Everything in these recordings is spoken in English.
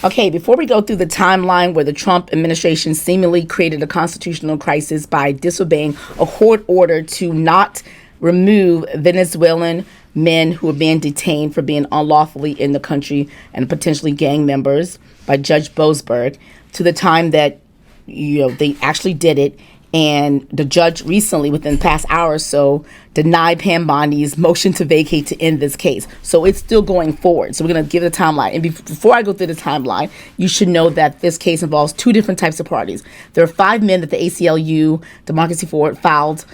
Okay, before we go through the timeline where the Trump administration seemingly created a constitutional crisis by disobeying a court order to not remove Venezuelan men who are being detained for being unlawfully in the country and potentially gang members by Judge Boasberg, to the time that they actually did it. And the judge recently, within the past hour or so, denied Pam Bondi's motion to vacate to end this case. So it's still going forward. So we're going to give the timeline. And before I go through the timeline, you should know that this case involves two different types of parties. There are 5 men that the ACLU, Democracy Forward, filed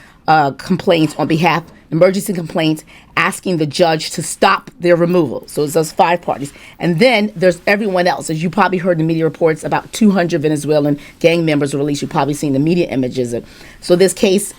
complaints on behalf, emergency complaints, asking the judge to stop their removal. So it's those 5 parties. And then there's everyone else. As you probably heard in the media reports, about 200 Venezuelan gang members were released. You've probably seen the media images. So this case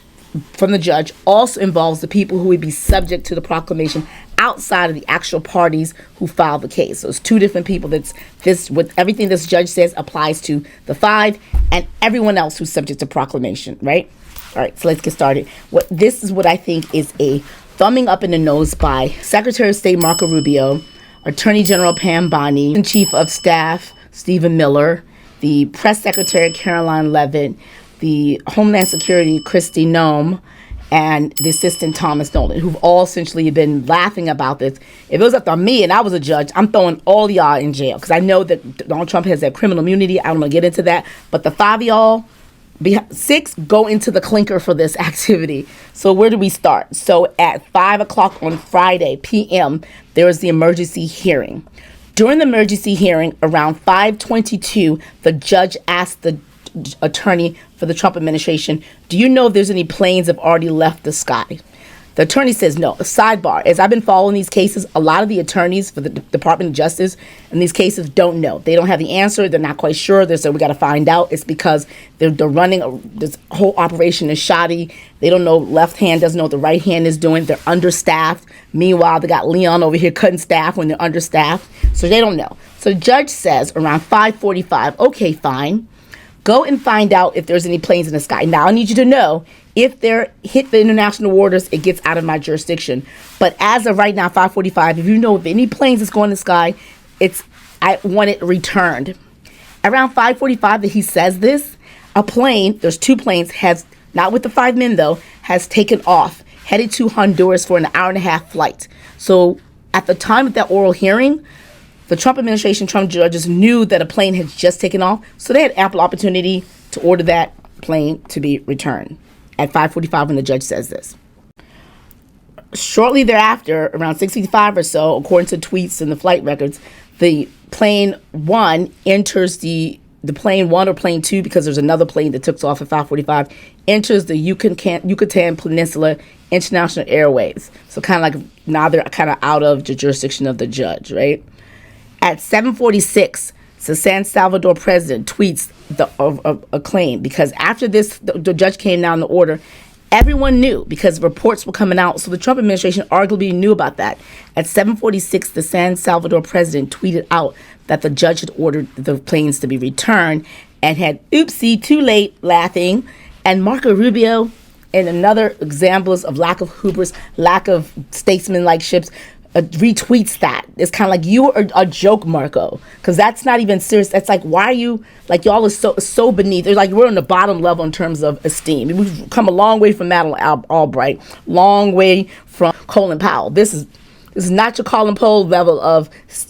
from the judge also involves the people who would be subject to the proclamation outside of the actual parties who filed the case. So it's 2 different people. With everything this judge says applies to the 5 and everyone else who's subject to proclamation, right? All right, so let's get started. This is what I think is a thumbing up in the nose by Secretary of State Marco Rubio, Attorney General Pam Bondi, and Chief of Staff Stephen Miller, the Press Secretary Caroline Levitt, the Homeland Security Kristi Noem, and the Assistant Thomas Nolan, who've all essentially been laughing about this. If it was up to me and I was a judge, I'm throwing all y'all in jail, because I know that Donald Trump has that criminal immunity. I don't want to get into that. But the 5 of y'all, 6 go into the clinker for this activity. So where do we start? So at 5 o'clock on Friday p.m., there was the emergency hearing. During the emergency hearing, around 5:22, the judge asked the attorney for the Trump administration, do you know if there's any planes that have already left the sky? The attorney says no. Sidebar, as I've been following these cases, a lot of the attorneys for the Department of Justice in these cases don't know. They don't have the answer. They're not quite sure. They say, we got to find out. It's because they're running, this whole operation is shoddy. They don't know, left hand doesn't know what the right hand is doing. They're understaffed. Meanwhile, they got Leon over here cutting staff when they're understaffed. So they don't know. So the judge says around 5:45, okay, fine. Go and find out if there's any planes in the sky. Now, I need you to know, if they're hit the international waters, it gets out of my jurisdiction. But as of right now, 5:45, if you know of any planes that's going in the sky, I want it returned. Around 5:45 that he says this, a plane, there's 2 planes, has, not with the 5 men though, has taken off, headed to Honduras for an hour-and-a-half flight. So at the time of that oral hearing, the Trump administration, Trump judges knew that a plane had just taken off, so they had ample opportunity to order that plane to be returned at 5:45 when the judge says this. Shortly thereafter, around 6:55 or so, according to tweets and the flight records, the plane 1 enters the plane 1 or plane 2, because there's another plane that took off at 5:45, enters the Yucatan Peninsula International Airways. So kind of like now they're kind of out of the jurisdiction of the judge, right? At 7:46, the San Salvador president tweets a claim, because after this, the judge came down the order. Everyone knew, because reports were coming out. So the Trump administration arguably knew about that. At 7:46, the San Salvador president tweeted out that the judge had ordered the planes to be returned and had, oopsie, too late, laughing. And Marco Rubio, and another examples of lack of hubris, lack of statesman-like ships, retweets that. It's kind of like, you are a joke, Marco, because that's not even serious. That's like, why are you, like, y'all is so beneath. It's like we're on the bottom level in terms of esteem. We've come a long way from Madeleine Albright, long way from Colin Powell. This is not your Colin Powell level of,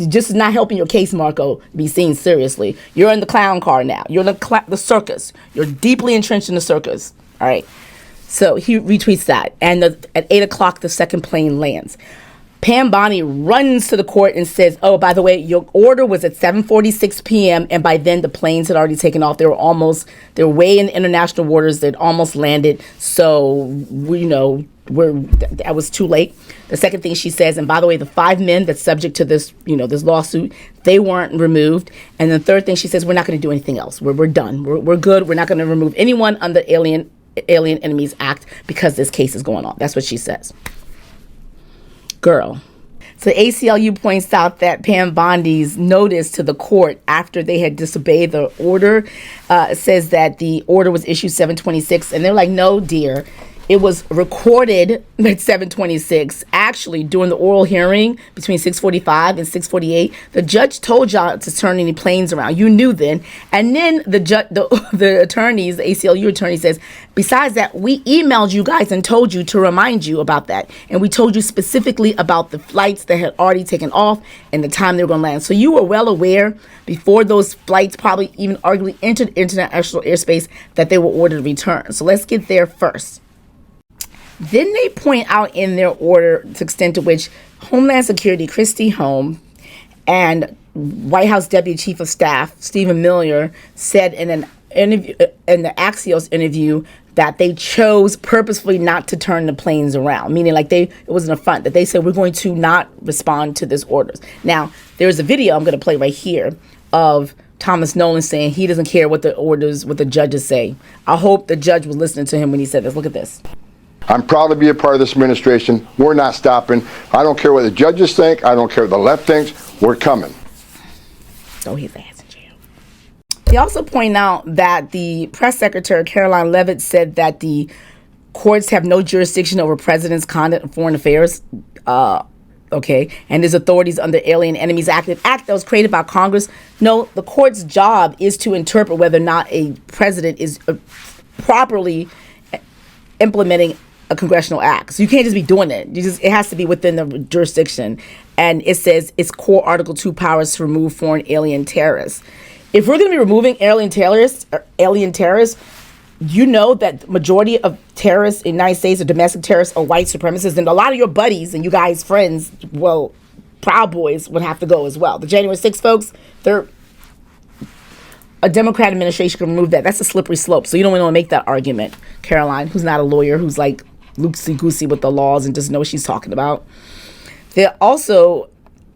just not helping your case, Marco, be seen seriously. You're in the clown car now. You're in the circus. You're deeply entrenched in the circus. All right. So he retweets that. And at 8 o'clock, the second plane lands. Pam Bondi runs to the court and says, oh, by the way, your order was at 7:46 p.m. And by then the planes had already taken off. They were way in international waters. They'd almost landed. So, that was too late. The second thing she says, and by the way, the 5 men that's subject to this, this lawsuit, they weren't removed. And the third thing she says, we're not going to do anything else. We're done. We're good. We're not going to remove anyone under Alien Enemies Act because this case is going on. That's what she says. Girl. So ACLU points out that Pam Bondi's notice to the court after they had disobeyed the order says that the order was issued 7/26, and they're like, no, dear, It was recorded at 7:26. Actually, during the oral hearing between 6:45 and 6:48, the judge told y'all to turn any planes around. You knew then. And then the attorneys, the ACLU attorney says, besides that, we emailed you guys and told you to remind you about that. And we told you specifically about the flights that had already taken off and the time they were going to land. So you were well aware before those flights probably even arguably entered international airspace that they were ordered to return. So let's get there first. Then they point out in their order the extent to which Homeland Security Kristi Noem and White House Deputy Chief of Staff Stephen Miller said in an interview, in the Axios interview, that they chose purposefully not to turn the planes around, meaning like it was an affront, that they said we're going to not respond to this orders. Now, there's a video I'm going to play right here of Thomas Nolan saying he doesn't care what the judges say. I hope the judge was listening to him when he said this. Look at this. I'm proud to be a part of this administration. We're not stopping. I don't care what the judges think. I don't care what the left thinks. We're coming. Throw his ass in jail. They also point out that the press secretary, Caroline Leavitt, said that the courts have no jurisdiction over president's conduct in foreign affairs. And his authorities under Alien Enemies Act, an act that was created by Congress. No, the court's job is to interpret whether or not a president is properly implementing a congressional act. So you can't just be doing it. It has to be within the jurisdiction. And it says it's core Article 2 powers to remove foreign alien terrorists. If we're going to be removing alien terrorists, you know that the majority of terrorists in the United States or domestic terrorists are white supremacists. And a lot of your buddies and you guys' friends, well, Proud Boys would have to go as well. The January 6th folks, a Democrat administration can remove that. That's a slippery slope. So you don't want to make that argument, Caroline, who's not a lawyer, who's like loosey-goosey with the laws and doesn't know what she's talking about. There also,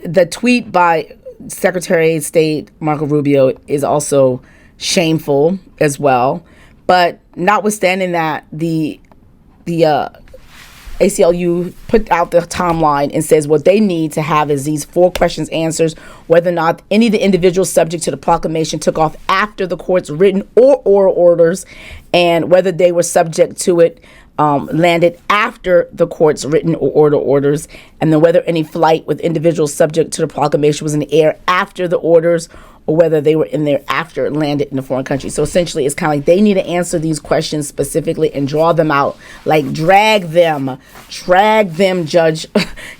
the tweet by Secretary of State Marco Rubio is also shameful as well. But notwithstanding that, the ACLU put out the timeline and says what they need to have is these 4 questions answers, whether or not any of the individuals subject to the proclamation took off after the court's written or oral orders, and whether they were subject to it landed after the court's written or oral orders, and then whether any flight with individuals subject to the proclamation was in the air after the orders, or whether they were in there after it landed in a foreign country. So essentially, it's kind of like they need to answer these questions specifically and draw them out. Like, drag them, Judge.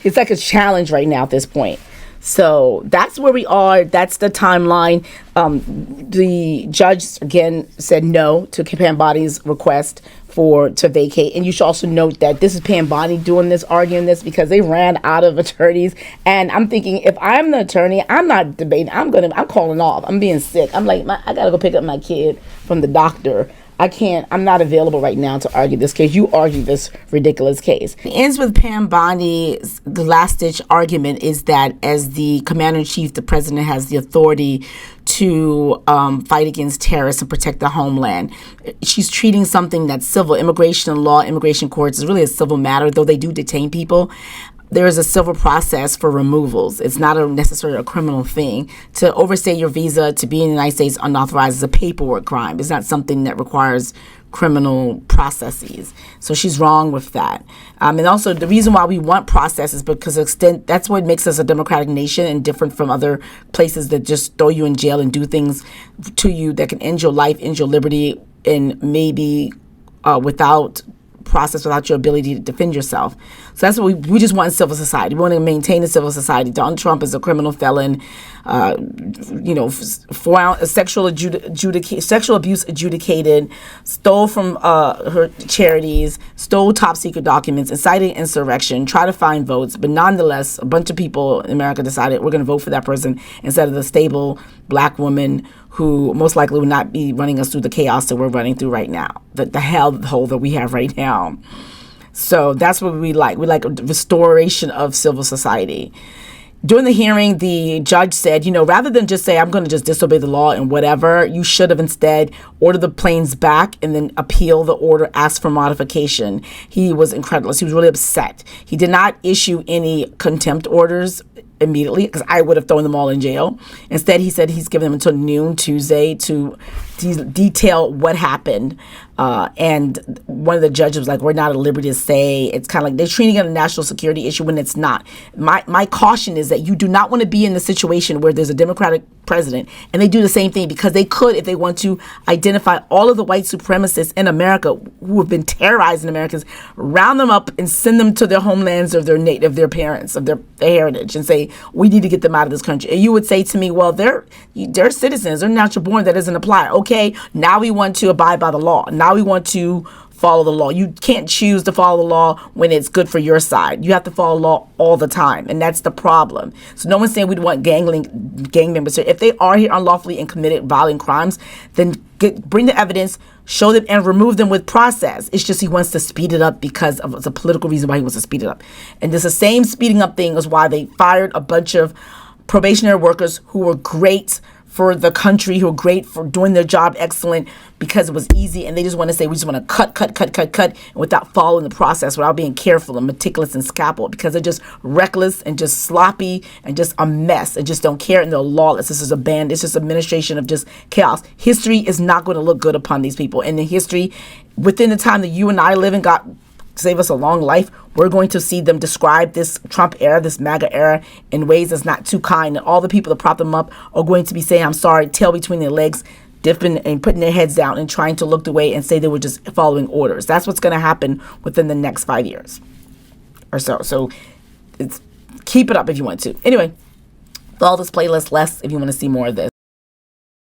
It's like a challenge right now at this point. So that's where we are. That's the timeline. The judge, again, said no to Pam Body's request to vacate. And you should also note that this is Pam Bondi arguing this because they ran out of attorneys. And I'm thinking, if I'm the attorney, I'm not debating. I'm calling off. I'm being sick. I'm like, I got to go pick up my kid from the doctor. I'm not available right now to argue this case. You argue this ridiculous case. It ends with Pam Bondi's, the last ditch argument is that as the commander-in-chief, the president has the authority to fight against terrorists and protect the homeland. She's treating something that's civil. Immigration and law, immigration courts is really a civil matter, though they do detain people. There is a civil process for removals. It's not necessarily a criminal thing. To overstay your visa to be in the United States unauthorized is a paperwork crime. It's not something that requires criminal processes. So she's wrong with that. And also the reason why we want process is because that's what makes us a democratic nation and different from other places that just throw you in jail and do things to you that can end your life, end your liberty, and maybe without process, without your ability to defend yourself. So that's what we just want in civil society. We want to maintain a civil society. Donald Trump is a criminal felon, sexual abuse adjudicated, stole from her charities, stole top secret documents, incited insurrection, tried to find votes, but nonetheless, a bunch of people in America decided we're going to vote for that person instead of the stable black woman who most likely will not be running us through the chaos that we're running through right now, the hellhole that we have right now. So that's what we like. We like a restoration of civil society. During the hearing, the judge said, rather than just say, I'm going to just disobey the law and whatever, you should have instead ordered the planes back and then appeal the order, ask for modification. He was incredulous. He was really upset. He did not issue any contempt orders immediately, because I would have thrown them all in jail. Instead, he said he's giving them until noon Tuesday to detail what happened. And one of the judges was like, we're not at liberty to say. It's kind of like they're treating it a national security issue when it's not. My caution is that you do not want to be in the situation where there's a Democratic president and they do the same thing, because they could, if they want to, identify all of the white supremacists in America who have been terrorizing Americans, round them up and send them to their homelands of their parents, of their heritage, and say, we need to get them out of this country. And you would say to me, well, they're citizens, they're natural born, that doesn't apply. Okay, now we want to abide by the law. Now we want to follow the law. You can't choose to follow the law when it's good for your side. You have to follow the law all the time, and that's the problem. So no one's saying we want gang members here. If they are here unlawfully and committed violent crimes, then bring the evidence, show them, and remove them with process. It's just he wants to speed it up because of the political reason why he wants to speed it up. And this the same speeding up thing is why they fired a bunch of probationary workers who were great for the country, who are great for doing their job excellent, because it was easy, and they just want to say, we just want to cut, and without following the process, without being careful and meticulous and scalpel, because they're just reckless and just sloppy and just a mess and just don't care, and they're lawless. This is a band. It's just administration of just chaos. History is not going to look good upon these people. And in history, within the time that you and I live in, God save us a long life, we're going to see them describe this Trump era, this MAGA era, in ways that's not too kind. And all the people that prop them up are going to be saying, I'm sorry, tail between their legs, dipping and putting their heads down and trying to look away and say they were just following orders. That's what's going to happen within the next 5 years or so. So keep it up if you want to. Anyway, follow this playlist less if you want to see more of this.